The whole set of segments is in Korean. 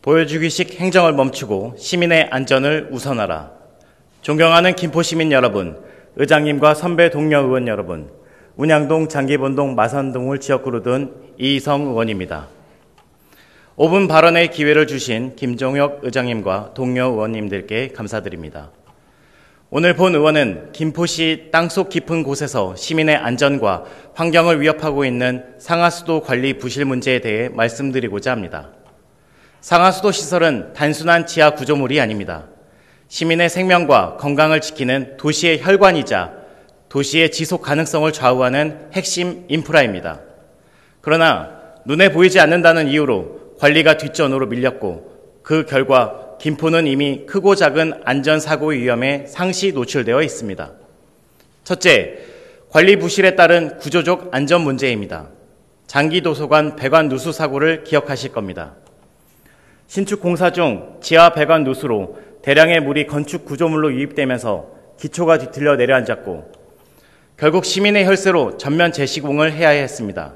보여주기식 행정을 멈추고 시민의 안전을 우선하라. 존경하는 김포시민 여러분, 의장님과 선배 동료 의원 여러분, 운양동, 장기본동, 마산동을 지역구로 둔 이희성 의원입니다. 5분 발언의 기회를 주신 김종혁 의장님과 동료 의원님들께 감사드립니다. 오늘 본 의원은 김포시 땅속 깊은 곳에서 시민의 안전과 환경을 위협하고 있는 상하수도 관리 부실 문제에 대해 말씀드리고자 합니다. 상하수도 시설은 단순한 지하 구조물이 아닙니다. 시민의 생명과 건강을 지키는 도시의 혈관이자 도시의 지속 가능성을 좌우하는 핵심 인프라입니다. 그러나 눈에 보이지 않는다는 이유로 관리가 뒷전으로 밀렸고 그 결과 김포는 이미 크고 작은 안전사고의 위험에 상시 노출되어 있습니다. 첫째, 관리 부실에 따른 구조적 안전 문제입니다. 장기도서관 배관 누수 사고를 기억하실 겁니다. 신축 공사 중 지하 배관 누수로 대량의 물이 건축 구조물로 유입되면서 기초가 뒤틀려 내려앉았고 결국 시민의 혈세로 전면 재시공을 해야 했습니다.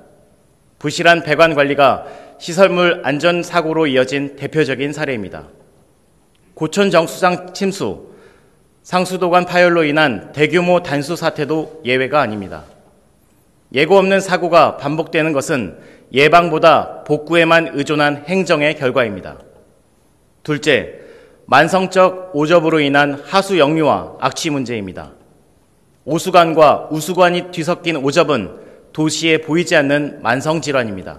부실한 배관 관리가 시설물 안전사고로 이어진 대표적인 사례입니다. 고촌 정수장 침수, 상수도관 파열로 인한 대규모 단수 사태도 예외가 아닙니다. 예고 없는 사고가 반복되는 것은 예방보다 복구에만 의존한 행정의 결과입니다. 둘째, 만성적 오접으로 인한 하수 역류와 악취 문제입니다. 오수관과 우수관이 뒤섞인 오접은 도시에 보이지 않는 만성질환입니다.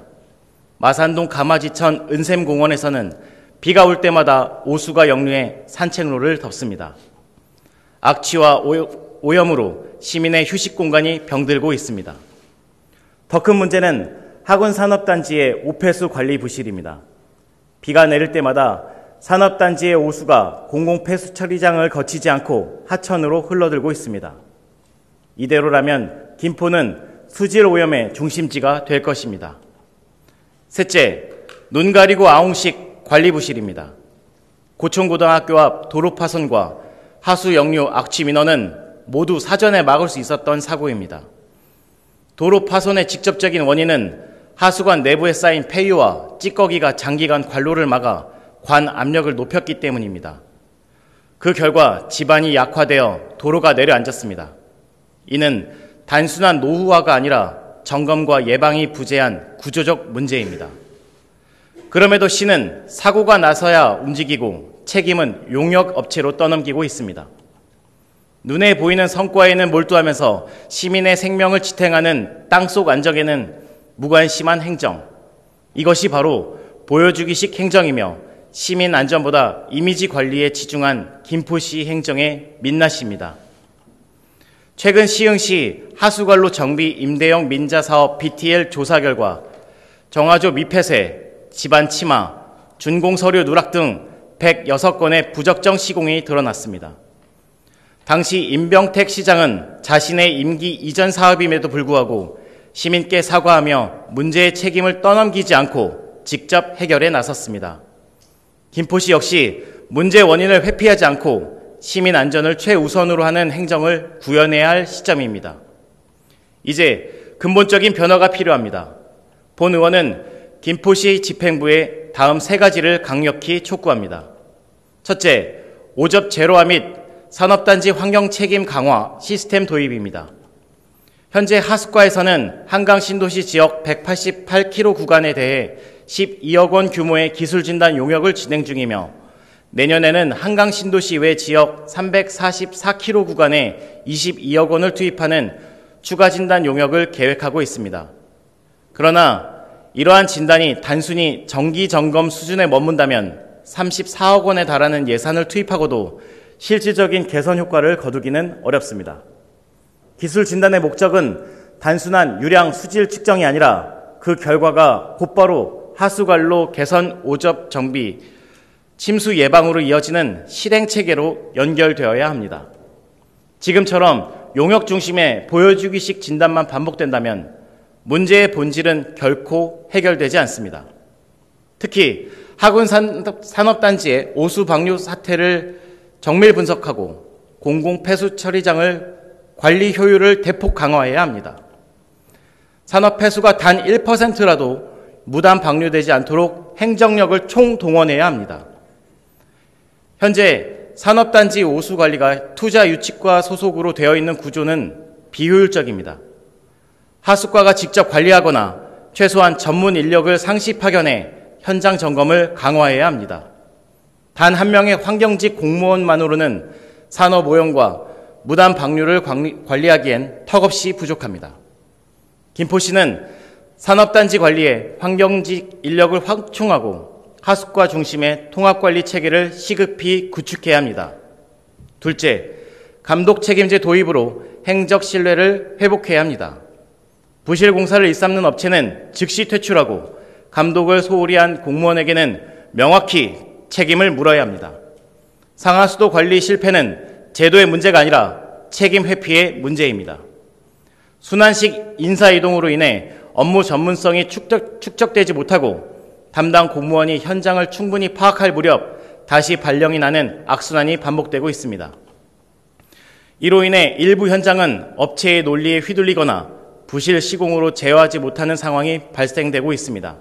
마산동 가마지천 은샘공원에서는 비가 올 때마다 오수가 역류해 산책로를 덮습니다. 악취와 오염으로 시민의 휴식 공간이 병들고 있습니다. 더 큰 문제는 학운산업단지의 오폐수 관리 부실입니다. 비가 내릴 때마다 산업단지의 오수가 공공폐수 처리장을 거치지 않고 하천으로 흘러들고 있습니다. 이대로라면 김포는 수질 오염의 중심지가 될 것입니다. 셋째, 눈 가리고 아웅식 관리 부실입니다. 고촌고등학교 앞 도로 파손과 하수 역류 악취 민원은 모두 사전에 막을 수 있었던 사고입니다. 도로 파손의 직접적인 원인은 하수관 내부에 쌓인 폐유와 찌꺼기가 장기간 관로를 막아 관 압력을 높였기 때문입니다. 그 결과 지반이 약화되어 도로가 내려앉았습니다. 이는 단순한 노후화가 아니라 점검과 예방이 부재한 구조적 문제입니다. 그럼에도 시는 사고가 나서야 움직이고 책임은 용역 업체로 떠넘기고 있습니다. 눈에 보이는 성과에는 몰두하면서 시민의 생명을 지탱하는 땅속 안정에는 무관심한 행정, 이것이 바로 보여주기식 행정이며 시민 안전보다 이미지 관리에 치중한 김포시 행정의 민낯입니다. 최근 시흥시 하수관로 정비 임대형 민자사업 BTL 조사 결과 정화조 미폐쇄, 집안 침하, 준공서류 누락 등 106건의 부적정 시공이 드러났습니다. 당시 임병택 시장은 자신의 임기 이전 사업임에도 불구하고 시민께 사과하며 문제의 책임을 떠넘기지 않고 직접 해결에 나섰습니다. 김포시 역시 문제 원인을 회피하지 않고 시민 안전을 최우선으로 하는 행정을 구현해야 할 시점입니다. 이제 근본적인 변화가 필요합니다. 본 의원은 김포시 집행부에 다음 3가지를 강력히 촉구합니다. 첫째, 오접 제로화 및 산업단지 환경 책임 강화 시스템 도입입니다. 현재 하숙과에서는 한강 신도시 지역 188km 구간에 대해 12억 원 규모의 기술진단 용역을 진행 중이며 내년에는 한강 신도시 외 지역 344km 구간에 22억 원을 투입하는 추가 진단 용역을 계획하고 있습니다. 그러나 이러한 진단이 단순히 정기 점검 수준에 머문다면 34억 원에 달하는 예산을 투입하고도 실질적인 개선 효과를 거두기는 어렵습니다. 기술 진단의 목적은 단순한 유량 수질 측정이 아니라 그 결과가 곧바로 하수관로 개선 오접 정비, 침수 예방으로 이어지는 실행 체계로 연결되어야 합니다. 지금처럼 용역 중심의 보여주기식 진단만 반복된다면 문제의 본질은 결코 해결되지 않습니다. 특히 학운산업단지의 오수 방류 사태를 정밀 분석하고 공공폐수 처리장을 관리 효율을 대폭 강화해야 합니다. 산업 폐수가 단 1%라도 무단 방류되지 않도록 행정력을 총동원해야 합니다. 현재 산업단지 오수관리가 투자 유치과 소속으로 되어 있는 구조는 비효율적입니다. 하수과가 직접 관리하거나 최소한 전문 인력을 상시 파견해 현장 점검을 강화해야 합니다. 단 한 명의 환경직 공무원만으로는 산업 오염과 무단 방류를 관리하기엔 턱없이 부족합니다. 김포시는 산업단지 관리에 환경직 인력을 확충하고 하수과 중심의 통합관리 체계를 시급히 구축해야 합니다. 둘째, 감독 책임제 도입으로 행적 신뢰를 회복해야 합니다. 부실 공사를 일삼는 업체는 즉시 퇴출하고 감독을 소홀히 한 공무원에게는 명확히 책임을 물어야 합니다. 상하수도 관리 실패는 제도의 문제가 아니라 책임 회피의 문제입니다. 순환식 인사이동으로 인해 업무 전문성이 축적되지 못하고 담당 공무원이 현장을 충분히 파악할 무렵 다시 발령이 나는 악순환이 반복되고 있습니다. 이로 인해 일부 현장은 업체의 논리에 휘둘리거나 부실 시공으로 제어하지 못하는 상황이 발생되고 있습니다.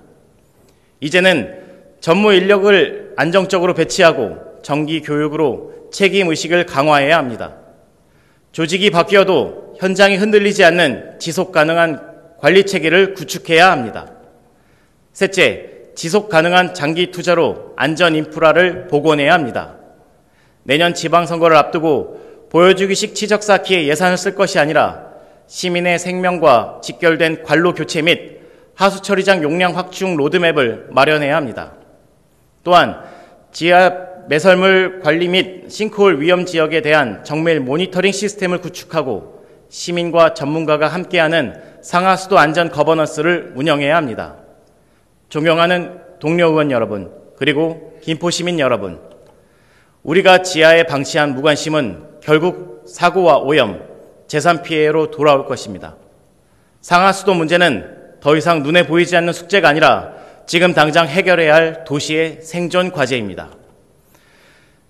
이제는 전무 인력을 안정적으로 배치하고 정기 교육으로 책임의식을 강화해야 합니다. 조직이 바뀌어도 현장이 흔들리지 않는 지속 가능한 관리 체계를 구축해야 합니다. 셋째, 지속 가능한 장기 투자로 안전 인프라를 복원해야 합니다. 내년 지방선거를 앞두고 보여주기식 치적 쌓기에 예산을 쓸 것이 아니라 시민의 생명과 직결된 관로 교체 및 하수 처리장 용량 확충 로드맵을 마련해야 합니다. 또한 지하 매설물 관리 및 싱크홀 위험 지역에 대한 정밀 모니터링 시스템을 구축하고 시민과 전문가가 함께하는 상하수도 안전 거버넌스를 운영해야 합니다. 존경하는 동료 의원 여러분, 그리고 김포시민 여러분, 우리가 지하에 방치한 무관심은 결국 사고와 오염, 재산 피해로 돌아올 것입니다. 상하수도 문제는 더 이상 눈에 보이지 않는 숙제가 아니라 지금 당장 해결해야 할 도시의 생존 과제입니다.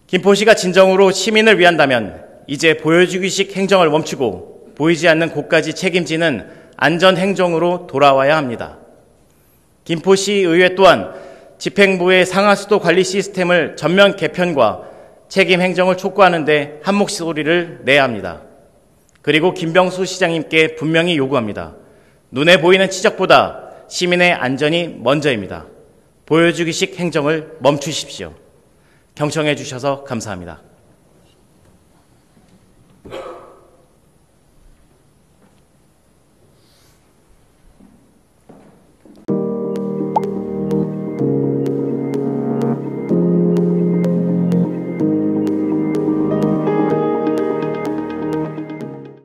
김포시가 진정으로 시민을 위한다면 이제 보여주기식 행정을 멈추고 보이지 않는 곳까지 책임지는 안전행정으로 돌아와야 합니다. 김포시 의회 또한 집행부의 상하수도 관리 시스템을 전면 개편과 책임 행정을 촉구하는 데 한 목소리를 내야 합니다. 그리고 김병수 시장님께 분명히 요구합니다. 눈에 보이는 치적보다 시민의 안전이 먼저입니다. 보여주기식 행정을 멈추십시오. 경청해 주셔서 감사합니다.